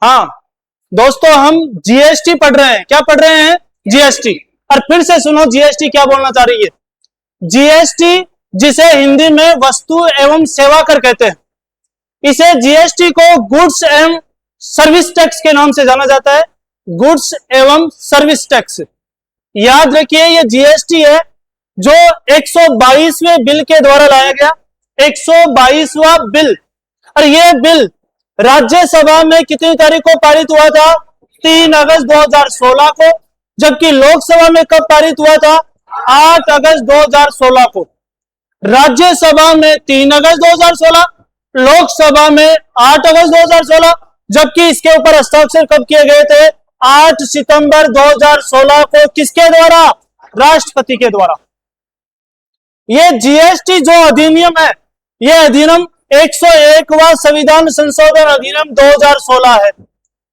हाँ दोस्तों, हम जीएसटी पढ़ रहे हैं। क्या पढ़ रहे हैं? जीएसटी। और फिर से सुनो जीएसटी क्या बोलना चाह रही है। जीएसटी, जिसे हिंदी में वस्तु एवं सेवा कर कहते हैं, इसे जीएसटी को गुड्स एवं सर्विस टैक्स के नाम से जाना जाता है। गुड्स एवं सर्विस टैक्स। याद रखिए, ये जीएसटी है जो 122वें बिल के द्वारा लाया गया। 122वां बिल। और यह बिल राज्यसभा में कितनी तारीख को पारित हुआ था? 3 अगस्त 2016 को। जबकि लोकसभा में कब पारित हुआ था? 8 अगस्त 2016 को। राज्यसभा में 3 अगस्त 2016, लोकसभा में 8 अगस्त 2016। जबकि इसके ऊपर हस्ताक्षर कब किए गए थे? 8 सितंबर 2016 को। किसके द्वारा? राष्ट्रपति के द्वारा। यह जीएसटी जो अधिनियम है, यह अधिनियम 101वां संविधान संशोधन अधिनियम 2016 है,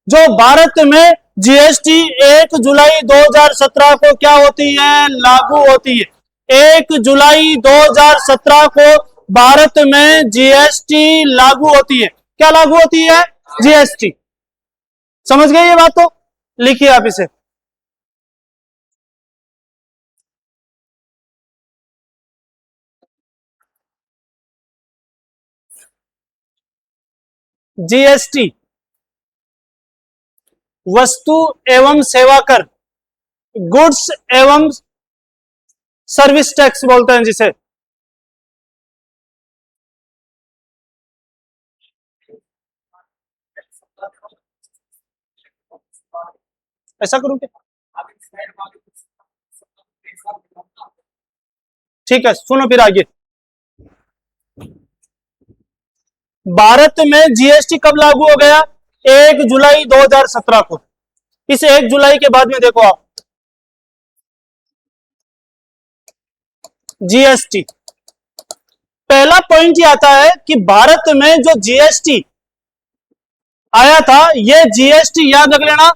जो भारत में जीएसटी 1 जुलाई 2017 को क्या होती है? लागू होती है। 1 जुलाई 2017 को भारत में जीएसटी लागू होती है। क्या लागू होती है? जीएसटी। समझ गए ये बात? तो लिखिए आप इसे। जीएसटी वस्तु एवं सेवा कर, गुड्स एवं सर्विस टैक्स बोलते हैं जिसे। ऐसा करूं क्या? ठीक है, सुनो फिर आगे। भारत में जीएसटी कब लागू हो गया? 1 जुलाई 2017 को। इस 1 जुलाई के बाद में देखो आप, जीएसटी पहला पॉइंट ये आता है कि भारत में जो जीएसटी आया था, यह जीएसटी याद रख लेना।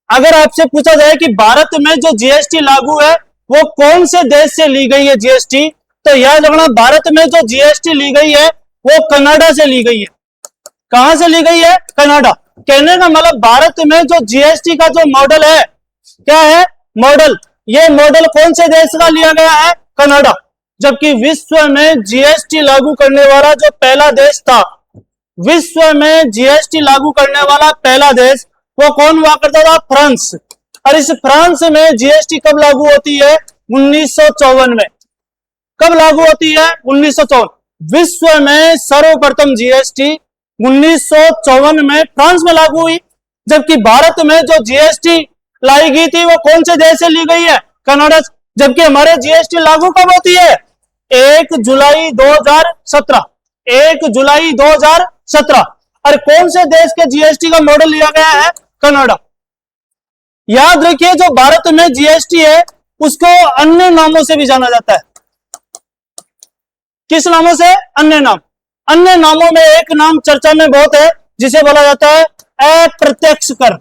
अगर आपसे पूछा जाए कि भारत में जो जीएसटी लागू है वो कौन से देश से ली गई है जीएसटी, तो याद रखना भारत में जो जीएसटी ली गई है वो कनाडा से ली गई है। कहां से ली गई है? कनाडा। कहने का मतलब भारत में जो जीएसटी का जो मॉडल है, क्या है? मॉडल। ये मॉडल कौन से देश का लिया गया है? कनाडा। जबकि विश्व में जीएसटी लागू करने वाला जो पहला देश था, विश्व में जीएसटी लागू करने वाला पहला देश, वो कौन हुआ करता था? फ्रांस। और इस फ्रांस में जीएसटी कब लागू होती है? 1954 में। कब लागू होती है? 1954। विश्व में सर्वप्रथम जीएसटी 1954 में फ्रांस में लागू हुई। जबकि भारत में जो जीएसटी लाई गई थी वो कौन से देश से ली गई है? कनाडा। जबकि हमारे जीएसटी लागू कब होती है? 1 जुलाई 2017। 1 जुलाई 2017। और कौन से देश के जीएसटी का मॉडल लिया गया है? कनाडा। याद रखिए, जो भारत में जीएसटी है उसको अन्य नामों से भी जाना जाता है। किस नामों से? अन्य नाम। अन्य नामों में एक नाम चर्चा में बहुत है, जिसे बोला जाता है अप्रत्यक्ष कर।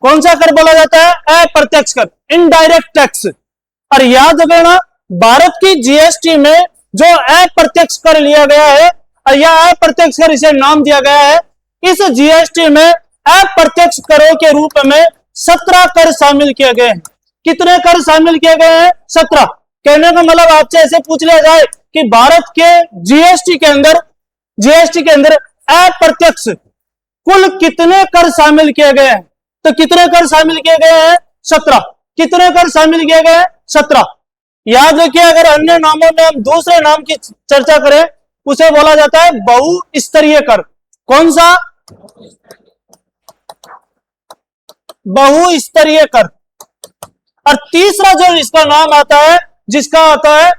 कौन सा कर बोला जाता है? अप्रत्यक्ष कर, इनडायरेक्ट टैक्स। और याद रखना, भारत की जीएसटी में जो अप्रत्यक्ष कर लिया गया है, और यह अप्रत्यक्ष कर इसे नाम दिया गया है, इस जीएसटी में अप्रत्यक्ष करों के रूप में 17 कर शामिल किए गए हैं। कितने कर शामिल किए गए हैं? 17। कहने का मतलब आपसे ऐसे पूछ लिया जाए कि भारत के जीएसटी के अंदर अप्रत्यक्ष कुल कितने कर शामिल किए गए हैं, तो कितने कर शामिल किए गए हैं? 17। कितने कर शामिल किए गए हैं? 17। याद रखिए, अगर अन्य नामों में हम दूसरे नाम की चर्चा करें, उसे बोला जाता है बहुस्तरीय कर। कौन सा? बहुस्तरीय कर। और तीसरा जो इसका नाम आता है, जिसका आता है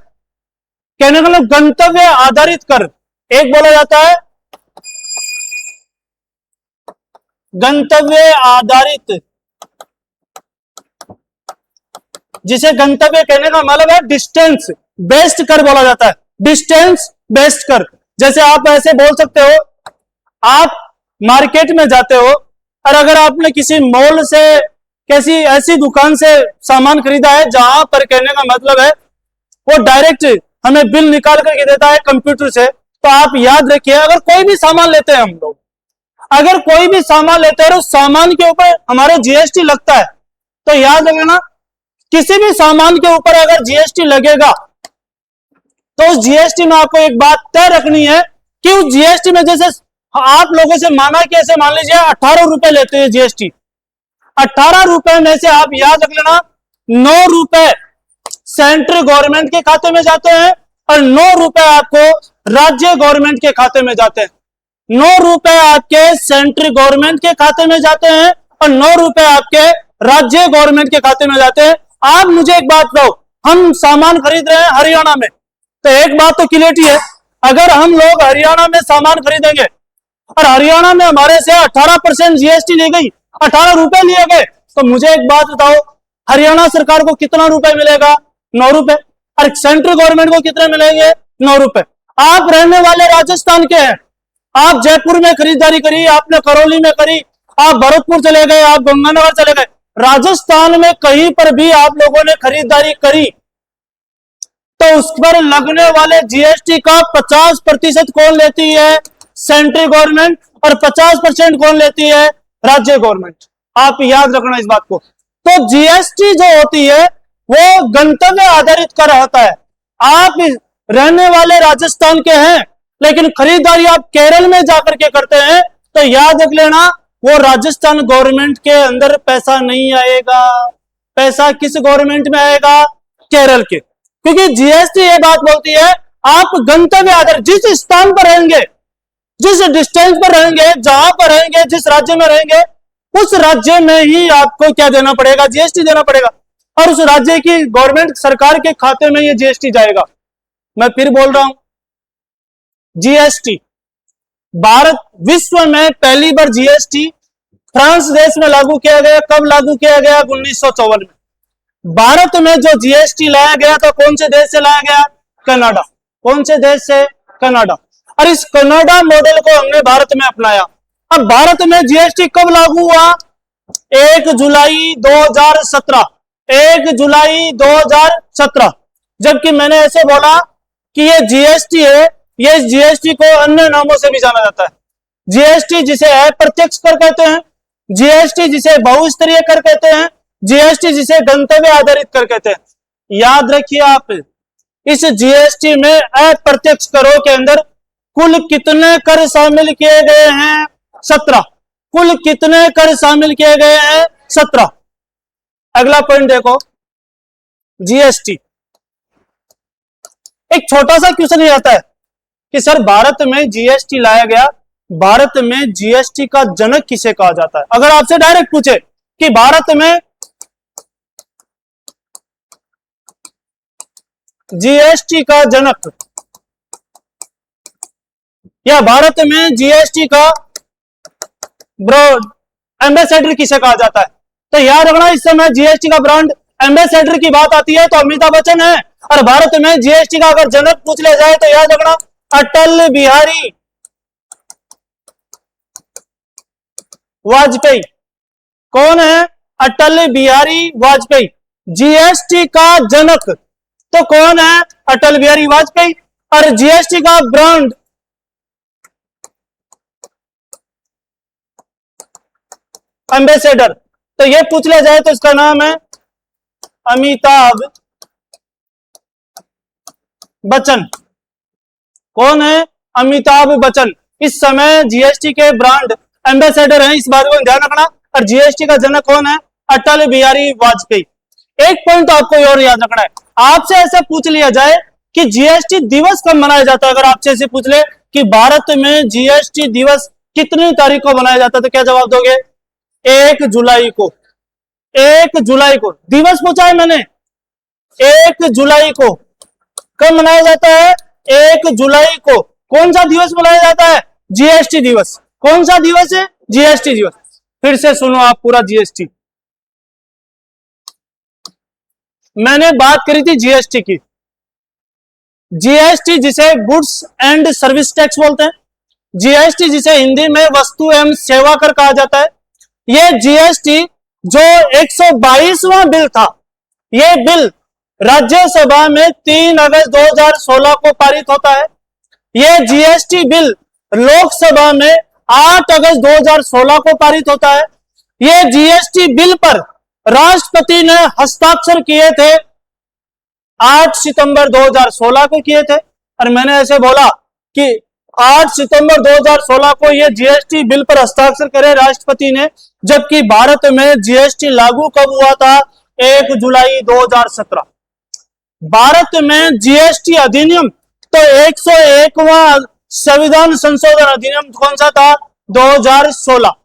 कहने का मतलब गंतव्य आधारित कर। एक बोला जाता है गंतव्य आधारित, जिसे गंतव्य कहने का मतलब है डिस्टेंस बेस्ड कर बोला जाता है। डिस्टेंस बेस्ड कर। जैसे आप ऐसे बोल सकते हो, आप मार्केट में जाते हो और अगर आपने किसी मॉल से, किसी ऐसी दुकान से सामान खरीदा है जहां पर कहने का मतलब है वो डायरेक्ट हमें बिल निकाल करके देता है कंप्यूटर से, तो आप याद रखिए, अगर कोई भी सामान लेते हैं हम लोग, अगर कोई भी सामान लेते हैं उस सामान के ऊपर हमारे जीएसटी लगता है, तो याद रखना किसी भी सामान के ऊपर अगर जीएसटी लगेगा तो उस जीएसटी में आपको एक बात तय रखनी है कि उस जीएसटी में, जैसे आप लोगों से माना कि ऐसे मान लीजिए 18 रुपए लेते हैं जीएसटी, 18 रुपए में से आप याद रख लेना 9 रुपए सेंट्रल गवर्नमेंट के खाते में जाते हैं और 9 रुपए आपको राज्य गवर्नमेंट के खाते में जाते हैं। 9 रुपए आपके सेंट्रल गवर्नमेंट के खाते में जाते हैं और 9 रुपए आपके राज्य गवर्नमेंट के खाते में जाते हैं। आप मुझे एक बात कहो, हम सामान खरीद रहे हैं हरियाणा में, तो एक बात तो क्लियरिटी है, अगर हम लोग हरियाणा में सामान खरीदेंगे और हरियाणा में हमारे से 18% जीएसटी ली गई, 18 रुपए लिए गए, तो मुझे एक बात बताओ, हरियाणा सरकार को कितना रुपए मिलेगा? 9 रुपए। और सेंट्रल गवर्नमेंट को कितने मिलेंगे? 9 रुपए। आप रहने वाले राजस्थान के हैं, आप जयपुर में खरीदारी करी, आपने करौली में करी, आप भरतपुर चले गए, आप गंगानगर चले गए, राजस्थान में कहीं पर भी आप लोगों ने खरीदारी करी तो उस पर लगने वाले जीएसटी का 50% कौन लेती है? सेंट्रल गवर्नमेंट, और 50% कौन लेती है? राज्य गवर्नमेंट। आप याद रखना इस बात को। तो जीएसटी जो होती है वो गंतव्य आधारित कर होता है। आप रहने वाले राजस्थान के हैं लेकिन खरीदारी आप केरल में जाकर के करते हैं, तो याद रख लेना वो राजस्थान गवर्नमेंट के अंदर पैसा नहीं आएगा। पैसा किस गवर्नमेंट में आएगा? केरल के। क्योंकि जीएसटी ये बात बोलती है आप गंतव्य आधारित जिस स्थान पर रहेंगे, जिस डिस्टेंस पर रहेंगे, जहां पर रहेंगे, जिस राज्य में रहेंगे, उस राज्य में ही आपको क्या देना पड़ेगा? जीएसटी देना पड़ेगा, और उस राज्य की गवर्नमेंट सरकार के खाते में ये जीएसटी जाएगा। मैं फिर बोल रहा हूं, जीएसटी भारत विश्व में पहली बार जीएसटी फ्रांस देश में लागू किया गया। कब लागू किया गया? 1954 में। भारत में जो जीएसटी लाया गया था कौन से देश से लाया गया? कनाडा। कौन से देश से? कनाडा। और इस कनाडा मॉडल को हमने भारत में अपनाया। अब भारत में जीएसटी कब लागू हुआ? 1 जुलाई 2017। 1 जुलाई 2017। जबकि मैंने ऐसे बोला कि ये जीएसटी है, ये जीएसटी को अन्य नामों से भी जाना जाता है। जीएसटी जिसे अप्रत्यक्ष कर कहते हैं, जीएसटी जिसे बहुस्तरीय कर कहते हैं, जीएसटी जिसे गंतव्य आधारित कर कहते हैं। याद रखिए आप, इस जीएसटी में अप्रत्यक्ष करों के अंदर कुल कितने कर शामिल किए गए हैं? 17। कुल कितने कर शामिल किए गए हैं? 17। अगला पॉइंट देखो, जीएसटी। एक छोटा सा क्वेश्चन ये आता है कि सर भारत में जीएसटी लाया गया, भारत में जीएसटी का जनक किसे कहा जाता है? अगर आपसे डायरेक्ट पूछे कि भारत में जीएसटी का जनक या भारत में जीएसटी का ब्रांड एम्बेसडर किसे कहा जाता है, तो याद रखना इस समय जीएसटी का ब्रांड एम्बेसडर की बात आती है तो अमिताभ बच्चन है, और भारत में जीएसटी का अगर जनक पूछ लिया जाए तो याद रखना अटल बिहारी वाजपेयी। कौन है? अटल बिहारी वाजपेयी। जीएसटी का जनक तो कौन है? अटल बिहारी वाजपेयी। और जीएसटी का ब्रांड एम्बेसडर, तो ये पूछ लिया जाए तो इसका नाम है अमिताभ बच्चन। कौन है? अमिताभ बच्चन। इस समय जीएसटी के ब्रांड एम्बेसडर हैं, इस बात को ध्यान रखना। और जीएसटी का जनक कौन है? अटल बिहारी वाजपेयी। एक पॉइंट तो आपको और याद रखना है, आपसे ऐसा पूछ लिया जाए कि जीएसटी दिवस कब मनाया जाता है, अगर आपसे ऐसे पूछ ले कि भारत में जीएसटी दिवस कितनी तारीख को मनाया जाता है, तो क्या जवाब दोगे? 1 जुलाई को। 1 जुलाई को दिवस पूछा है मैंने, 1 जुलाई को कब मनाया जाता है? 1 जुलाई को। कौन सा दिवस मनाया जाता है? जीएसटी दिवस। कौन सा दिवस है? जीएसटी दिवस। फिर से सुनो आप पूरा जीएसटी। मैंने बात करी थी जीएसटी की। जीएसटी जिसे गुड्स एंड सर्विस टैक्स बोलते हैं, जीएसटी जिसे हिंदी में वस्तु एवं सेवा कर कहा जाता है, ये जीएसटी जो 122वां बिल था, ये बिल राज्यसभा में 3 अगस्त 2016 को पारित होता है। ये जीएसटी बिल लोकसभा में 8 अगस्त 2016 को पारित होता है। ये जीएसटी बिल पर राष्ट्रपति ने हस्ताक्षर किए थे 8 सितंबर 2016 को किए थे। और मैंने ऐसे बोला कि 8 सितंबर 2016 को ये जीएसटी बिल पर हस्ताक्षर करे राष्ट्रपति ने, जबकि भारत में जीएसटी लागू कब हुआ था? 1 जुलाई 2017। भारत में जीएसटी अधिनियम तो 101वां संविधान संशोधन अधिनियम कौन सा था? 2016।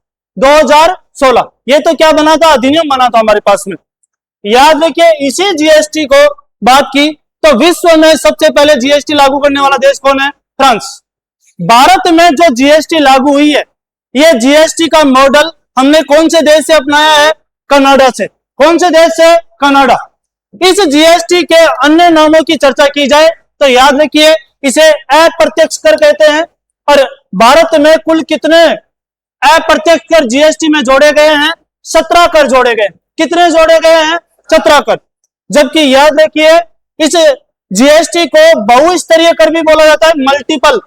ये तो क्या बना था? अधिनियम बना था हमारे पास में। याद रखिए, इसी जीएसटी को बात की तो विश्व में सबसे पहले जीएसटी लागू करने वाला देश कौन है? फ्रांस। भारत में जो जीएसटी लागू हुई है, ये जीएसटी का मॉडल हमने कौन से देश से अपनाया है? कनाडा से। कौन से देश से? कनाडा। इस जीएसटी के अन्य नामों की चर्चा की जाए तो याद रखिए, इसे अप्रत्यक्ष कर कहते हैं। और भारत में कुल कितने अप्रत्यक्ष कर जीएसटी में जोड़े गए हैं? 17 कर जोड़े गए। कितने जोड़े गए हैं? 17 कर। जबकि याद रखिए, इस जीएसटी को बहुस्तरीय कर भी बोला जाता है, मल्टीपल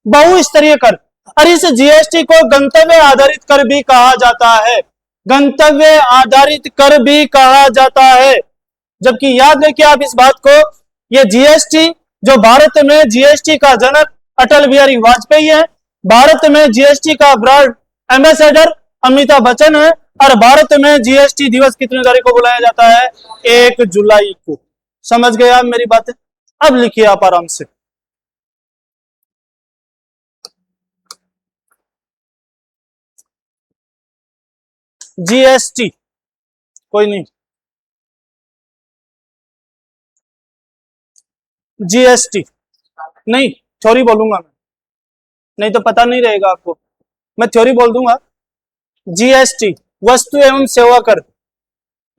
बहुस्तरीय कर। और इस जीएसटी को गंतव्य आधारित कर भी कहा जाता है। गंतव्य आधारित कर भी कहा जाता है। जबकि याद रखिए आप इस बात को, ये जीएसटी जो भारत में जीएसटी का जनक अटल बिहारी वाजपेयी है, भारत में जीएसटी का ब्रांड एम्बेसडर अमिताभ बच्चन है। और भारत में जीएसटी दिवस कितनी तारीख को बुलाया जाता है? 1 जुलाई को। समझ गए आप मेरी बातें? अब लिखिए आप आराम से। जीएसटी कोई नहीं, जीएसटी नहीं, थ्योरी बोलूंगा मैं, नहीं तो पता नहीं रहेगा आपको। मैं थ्योरी बोल दूंगा। जीएसटी वस्तु एवं सेवा कर,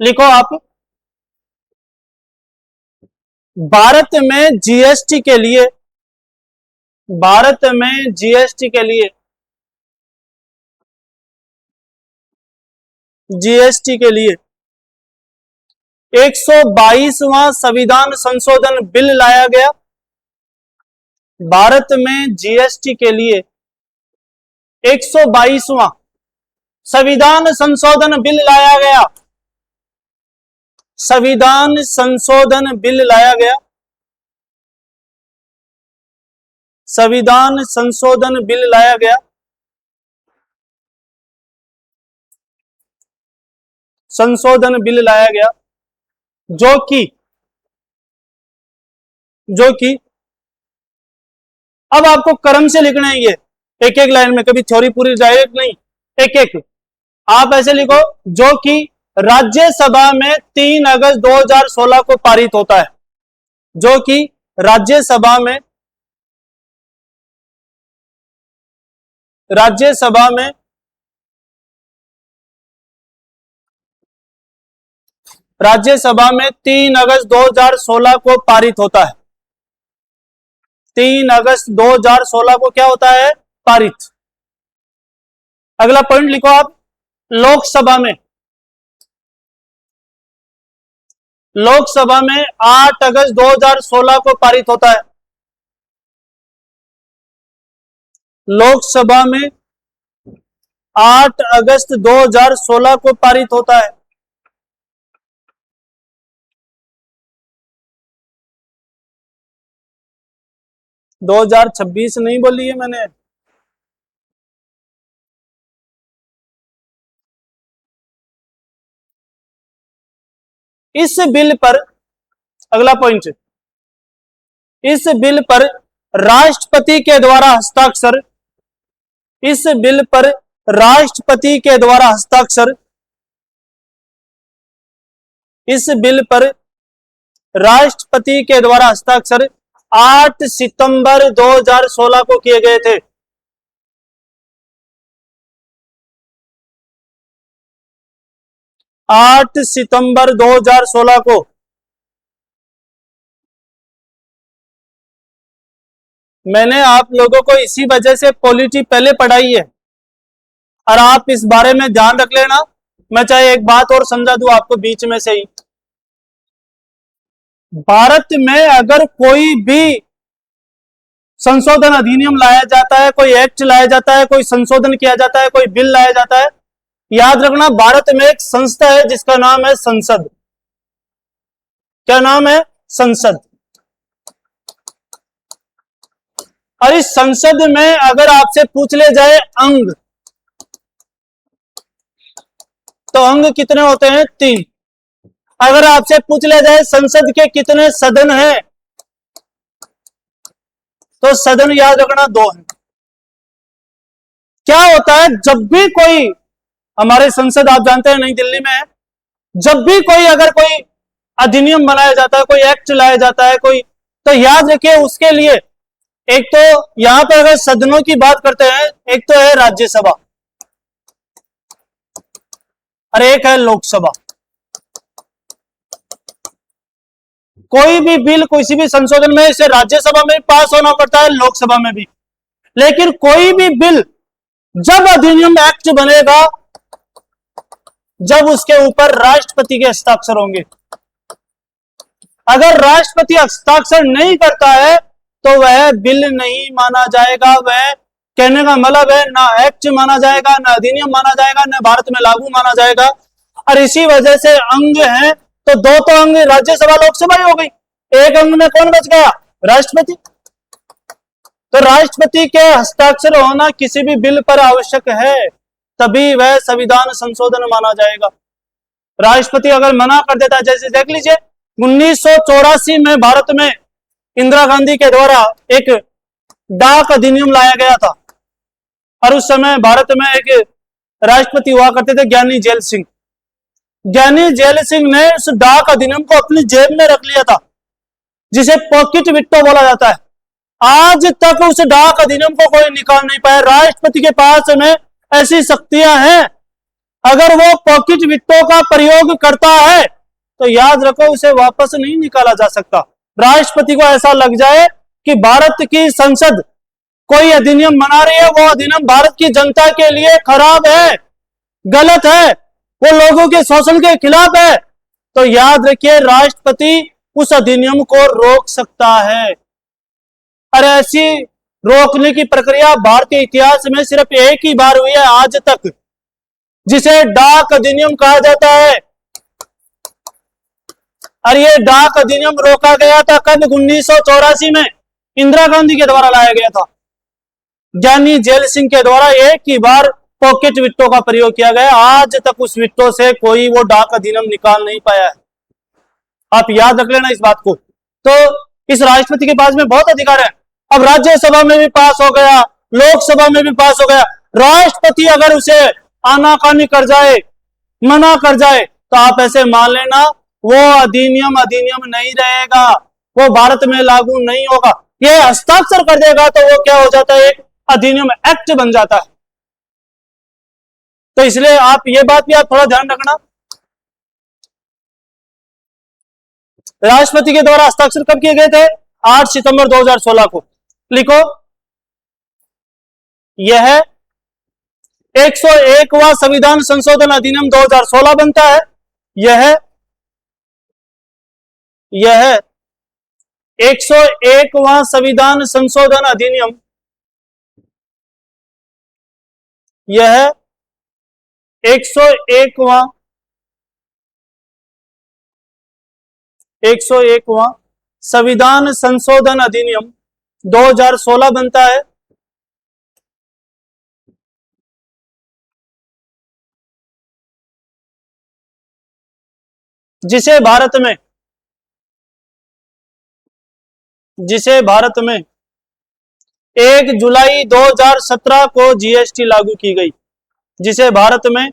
लिखो आप। भारत में जीएसटी के लिए, भारत में जीएसटी के लिए, जीएसटी के लिए 122वां संविधान संशोधन बिल लाया गया। भारत में जीएसटी के लिए 122वां संविधान संशोधन बिल लाया गया। संविधान संशोधन बिल लाया गया। संविधान संशोधन बिल लाया गया। संशोधन बिल लाया गया जो कि अब आपको क्रम से लिखना है, ये एक एक लाइन में, कभी थ्योरी पूरी डायरेक्ट नहीं, एक एक आप ऐसे लिखो, जो कि राज्यसभा में 3 अगस्त 2016 को पारित होता है। जो कि राज्यसभा में 3 अगस्त 2016 को पारित होता है। 3 अगस्त 2016 को क्या होता है? पारित। अगला पॉइंट लिखो आप, लोकसभा में 8 अगस्त 2016 को पारित होता है। लोकसभा में 8 अगस्त 2016 को पारित होता है। दो 2026 नहीं बोली है मैंने। इस बिल पर, अगला पॉइंट, इस बिल पर राष्ट्रपति के द्वारा हस्ताक्षर, इस बिल पर राष्ट्रपति के द्वारा हस्ताक्षर, इस बिल पर राष्ट्रपति के द्वारा हस्ताक्षर 8 सितंबर 2016 को किए गए थे। 8 सितंबर 2016 को। मैंने आप लोगों को इसी वजह से पॉलिटी पहले पढ़ाई है, और आप इस बारे में ध्यान रख लेना। मैं चाहे एक बात और समझा दूं आपको बीच में से ही, भारत में अगर कोई भी संशोधन अधिनियम लाया जाता है, कोई एक्ट लाया जाता है, कोई संशोधन किया जाता है, कोई बिल लाया जाता है, याद रखना भारत में एक संस्था है जिसका नाम है संसद। क्या नाम है? संसद। और इस संसद में अगर आपसे पूछ ले जाए अंग, तो अंग कितने होते हैं? 3। अगर आपसे पूछ ले जाए संसद के कितने सदन हैं, तो सदन याद रखना 2 है। क्या होता है, जब भी कोई, हमारे संसद आप जानते हैं नई दिल्ली में है, जब भी कोई अगर कोई अधिनियम बनाया जाता है, कोई एक्ट लाया जाता है, कोई, तो याद रखिए उसके लिए एक तो यहां पर अगर सदनों की बात करते हैं, एक तो है राज्यसभा और एक है लोकसभा। कोई भी बिल, किसी भी संशोधन में इसे राज्यसभा में पास होना पड़ता है, लोकसभा में भी। लेकिन कोई भी बिल, जब अधिनियम एक्ट बनेगा, जब उसके ऊपर राष्ट्रपति के हस्ताक्षर होंगे। अगर राष्ट्रपति हस्ताक्षर नहीं करता है तो वह बिल नहीं माना जाएगा। वह, कहने का मतलब है, ना एक्ट माना जाएगा, ना अधिनियम माना जाएगा, ना भारत में लागू माना जाएगा। और इसी वजह से अंग हैं, तो 2 तो अंग राज्यसभा लोकसभा ही हो गई, एक अंग में कौन बच गया? राष्ट्रपति। तो राष्ट्रपति के हस्ताक्षर होना किसी भी बिल पर आवश्यक है, तभी वह संविधान संशोधन माना जाएगा। राष्ट्रपति अगर मना कर देता है, जैसे देख लीजिए 1984 में भारत में इंदिरा गांधी के द्वारा एक डाक अधिनियम लाया गया था, और उस समय भारत में एक राष्ट्रपति हुआ करते थे, ज्ञानी जेल सिंह। ज्ञानी जेल सिंह ने उस डाक अधिनियम को अपनी जेब में रख लिया था, जिसे पॉकेट विट्टो बोला जाता है। आज तक उस डाक अधिनियम को कोई निकाल नहीं पाया। राष्ट्रपति के पास में ऐसी शक्तियां हैं, अगर वो पॉकेट विट्टो का प्रयोग करता है तो याद रखो उसे वापस नहीं निकाला जा सकता। राष्ट्रपति को ऐसा लग जाए कि भारत की संसद कोई अधिनियम बना रही है, वो अधिनियम भारत की जनता के लिए खराब है, गलत है, वो लोगों के शोषण के खिलाफ है, तो याद रखिए राष्ट्रपति उस अधिनियम को रोक सकता है। और ऐसी रोकने की प्रक्रिया भारतीय इतिहास में सिर्फ एक ही बार हुई है आज तक, जिसे डाक अधिनियम कहा जाता है। और ये डाक अधिनियम रोका गया था कब? 1984 में इंदिरा गांधी के द्वारा लाया गया था। ज्ञानी जेल सिंह के द्वारा एक ही बार पॉकेट विट्टो का प्रयोग किया गया। आज तक उस विट्टो से कोई वो डाक अधिनियम निकाल नहीं पाया है। आप याद रख लेना इस बात को। तो इस राष्ट्रपति के पास में बहुत अधिकार है। अब राज्यसभा में भी पास हो गया, लोकसभा में भी पास हो गया। राष्ट्रपति अगर उसे आनाकानी कर जाए, मना कर जाए, तो आप ऐसे मान लेना वो अधिनियम नहीं रहेगा, वो भारत में लागू नहीं होगा। ये हस्ताक्षर कर देगा तो वो क्या हो जाता है? एक अधिनियम एक्ट बन जाता है। तो इसलिए आप ये बात भी आप थोड़ा ध्यान रखना। राष्ट्रपति के द्वारा हस्ताक्षर कब किए गए थे? 8 सितंबर 2016 को। लिखो, यह 101वां संविधान संशोधन अधिनियम 2016 बनता है। यह 101वां संविधान संशोधन अधिनियम, यह 101वां संविधान संशोधन अधिनियम 2016 बनता है। जिसे भारत में 1 जुलाई 2017 को जीएसटी लागू की गई। जिसे भारत में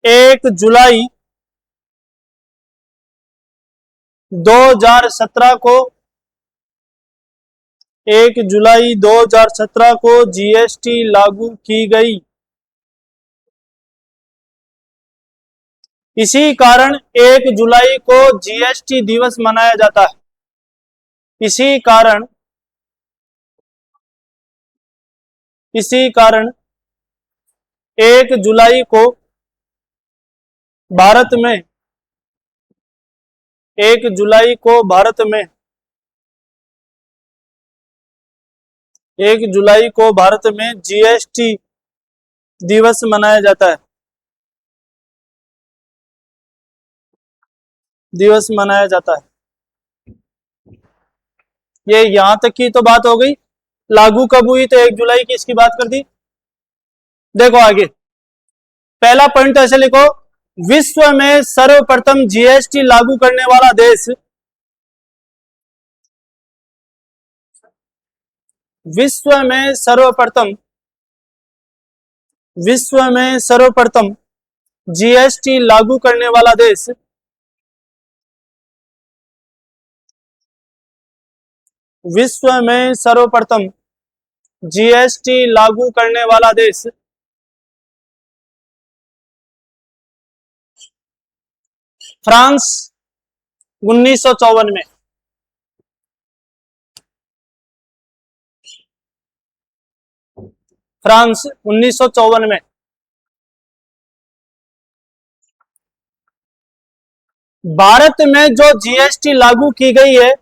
1 जुलाई 2017 को 1 जुलाई 2017 को जीएसटी लागू की गई। इसी कारण 1 जुलाई को जीएसटी दिवस मनाया जाता है। इसी कारण 1 जुलाई को भारत में 1 जुलाई को भारत में 1 जुलाई को भारत में जीएसटी दिवस मनाया जाता है। दिवस मनाया जाता है। ये यहां तक की तो बात हो गई। लागू कब हुई तो 1 जुलाई की इसकी बात कर दी। देखो आगे पहला पॉइंट तो ऐसे लिखो, विश्व में सर्वप्रथम जीएसटी लागू करने वाला देश, विश्व में सर्वप्रथम जीएसटी लागू करने वाला देश विश्व में सर्वप्रथम जीएसटी लागू करने वाला देश फ्रांस 1954 में। फ्रांस 1954 में। भारत में जो जीएसटी लागू की गई है,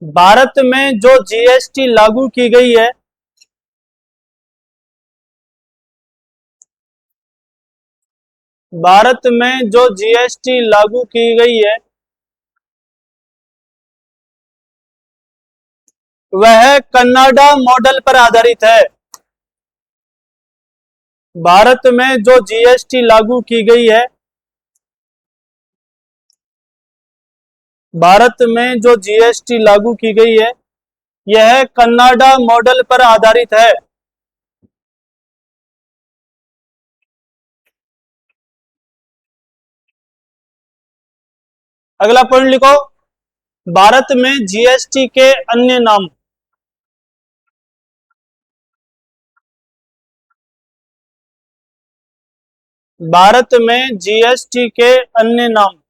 भारत में जो जीएसटी लागू की गई है भारत में जो जीएसटी लागू की गई है वह कनाडा मॉडल पर आधारित है। भारत में जो जीएसटी लागू की गई है, भारत में जो जीएसटी लागू की गई है यह कनाडा मॉडल पर आधारित है। अगला पॉइंट लिखो, भारत में जीएसटी के अन्य नाम। भारत में जीएसटी के अन्य नाम।